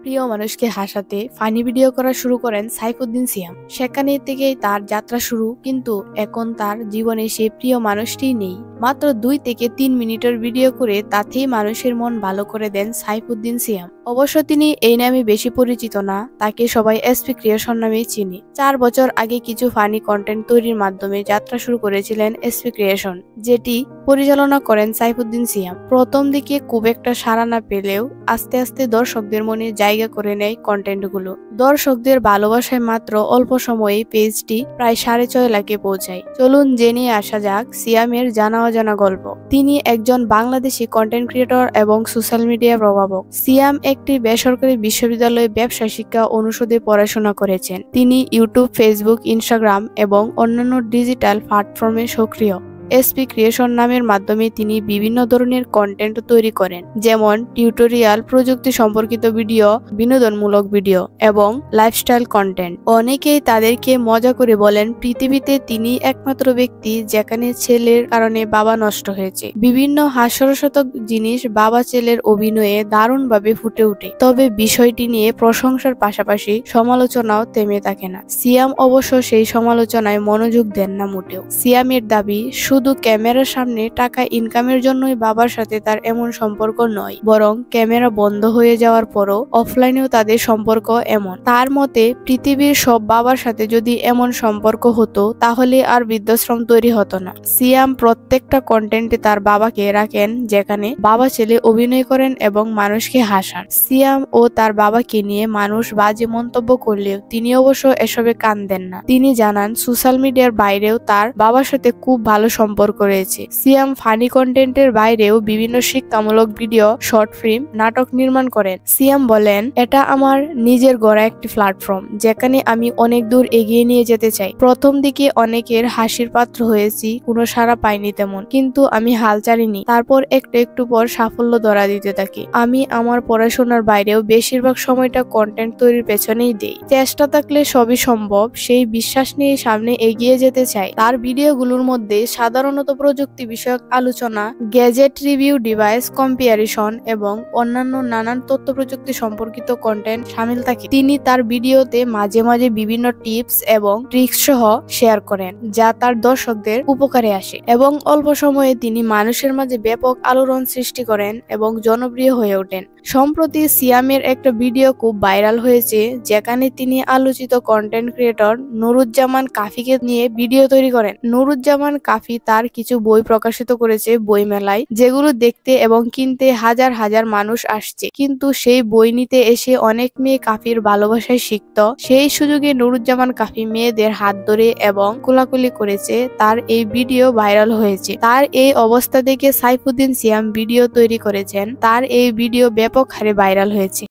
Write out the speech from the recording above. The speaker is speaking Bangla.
প্রিয় মানুষকে হাসাতে ফানি ভিডিও করা শুরু করেন সাইফুদ্দিন সিয়াম। সেখানে থেকেই তার যাত্রা শুরু, কিন্তু এখন তার জীবনে সেই প্রিয় মানুষটিই নেই। মাত্র 2 থেকে 3 মিনিটের ভিডিও করে তাতেই মানুষের মন ভালো করে দেন সাইফুদ্দিন সিয়াম। অবশ্য তিনি এই নামে বেশি পরিচিত না, তাকে সবাই এসপি ক্রিয়েশন নামেই চিনি। 4 বছর আগে কিছু ফানি কন্টেন্ট তৈরির মাধ্যমে যাত্রা শুরু করেছিলেন এসপি ক্রিয়েশন, যেটি পরিচালনা করেন সাইফুদ্দিন সিয়াম। প্রথম দিকে খুব একটা সাড়া না পেলেও আস্তে আস্তে দর্শকদের মনে জায়গা করে নেয় কন্টেন্টগুলো। দর্শকদের ভালোবাসায় মাত্র অল্প সময়ে পেজটি প্রায় 6.5 লাখে পৌঁছায়। চলুন জেনে আসা যাক সিয়ামের জানা অজানা গল্প। তিনি একজন বাংলাদেশি কন্টেন্ট ক্রিয়েটর এবং সোশ্যাল মিডিয়া প্রভাবক। সিয়াম একটি বেসরকারি বিশ্ববিদ্যালয়ে ব্যবসা শিক্ষা অনুষদে পড়াশোনা করেছেন। তিনি ইউটিউব, ফেসবুক, ইনস্টাগ্রাম এবং অন্যান্য ডিজিটাল প্ল্যাটফর্মে সক্রিয়। এসপি ক্রিয়েশন নামের মাধ্যমে তিনি বিভিন্ন ধরনের কন্টেন্ট তৈরি করেন, যেমন টিউটোরিয়াল, প্রযুক্তি সম্পর্কিত ভিডিও, বিনোদনমূলক ভিডিও এবং লাইফস্টাইল কন্টেন্ট। অনেকেই তাদেরকে মজা করে বলেন পৃথিবীতে তিনি একমাত্র ব্যক্তি যেখানে ছেলের কারণে বাবা নষ্ট হয়েছে। বিভিন্ন হাস্যরসাত্মক জিনিস বাবা ছেলের অভিনয়ে দারুণভাবে ফুটে ওঠে। তবে বিষয়টি নিয়ে প্রশংসার পাশাপাশি সমালোচনাও থেমে থাকে না। সিয়াম অবশ্য সেই সমালোচনায় মনোযোগ দেন না মোটেও। সিয়ামের দাবি, শুধু ক্যামেরার সামনে টাকা ইনকামের জন্যই বাবার সাথে তার এমন সম্পর্ক নয়, বরং ক্যামেরা বন্ধ হয়ে যাওয়ার পরও অফলাইনেও তাদের সম্পর্ক এমন। তার মতে, পৃথিবীর সব বাবার সাথে যদি এমন সম্পর্ক হতো তাহলে আর বৃদ্ধাশ্রম তৈরি হতো না। সিয়াম প্রত্যেকটা কন্টেন্টে তার বাবাকে রাখেন, যেখানে বাবা ছেলে অভিনয় করেন এবং মানুষকে হাসান। সিয়াম ও তার বাবাকে নিয়ে মানুষ বাজে মন্তব্য করলেও তিনি অবশ্য এসবে কান দেন না। তিনি জানান, সোশ্যাল মিডিয়ার বাইরেও তার বাবার সাথে খুব ভালো সম্পর্ক রয়েছে। সিয়াম ফানি কন্টেন্টের বাইরেও বিভিন্ন শিক্ষামূলক ভিডিও, শর্ট ফিল্ম, নাটক নির্মাণ করেন। সিয়াম বলেন, এটা আমার নিজের গড়া একটি প্ল্যাটফর্ম, যেখানে আমি অনেক দূর এগিয়ে নিয়ে যেতে চাই। প্রথম দিকে অনেকের হাসির পাত্র হয়েছি, কোনো সাড়া পাইনি তেমন, কিন্তু আমি হাল ছাড়িনি। তারপর একটু একটু পর সাফল্য ধরা দিতে থাকি। আমি আমার পড়াশোনার বাইরেও বেশিরভাগ সময়টা কন্টেন্ট তৈরির পেছনেই দেই। চেষ্টা থাকলে সবই সম্ভব, সেই বিশ্বাস নিয়ে সামনে এগিয়ে যেতে চাই। তার ভিডিওগুলোর মধ্যে সাধারণত প্রযুক্তি বিষয়ক আলোচনা, গ্যাজেট রিভিউ, ডিভাইস কম্পারিশন এবং অন্যান্য নানান তথ্য প্রযুক্তি সম্পর্কিত কন্টেন্ট শামিল থাকে। তিনি তার ভিডিওতে মাঝে মাঝে বিভিন্ন টিপস এবং ট্রিক্স সহ শেয়ার করেন, যা তার দর্শকদের উপকারে আসে, এবং অল্প সময়ে তিনি মানুষের মাঝে ব্যাপক আলোড়ন সৃষ্টি করেন এবং জনপ্রিয় হয়ে ওঠেন। সম্প্রতি সিয়ামের একটা ভিডিও খুব ভাইরাল হয়েছে, যেখানে তিনি আলোচিত কন্টেন্ট ক্রিয়েটর নুরুজ্জামান কাফিকে নিয়ে ভিডিও তৈরি করেন। নুরুজ্জামান কাফি তার কিছু বই প্রকাশিত করেছে বই মেলায়, যেগুলো দেখতে এবং কিনতে হাজার হাজার মানুষ আসছে। কিন্তু সেই বই নিতে এসে অনেক মেয়ে কাফির ভালোবাসায় সিক্ত। সেই সুযোগে নুরুজ্জামান কাফি মেয়েদের হাত ধরে এবং কোলাকুলি করেছে। তার এই ভিডিও ভাইরাল হয়েছে। তার এই অবস্থা দেখে সাইফুদ্দিন সিয়াম ভিডিও তৈরি করেছেন। তার এই ভিডিও ব্যাপক হারে ভাইরাল হয়েছে।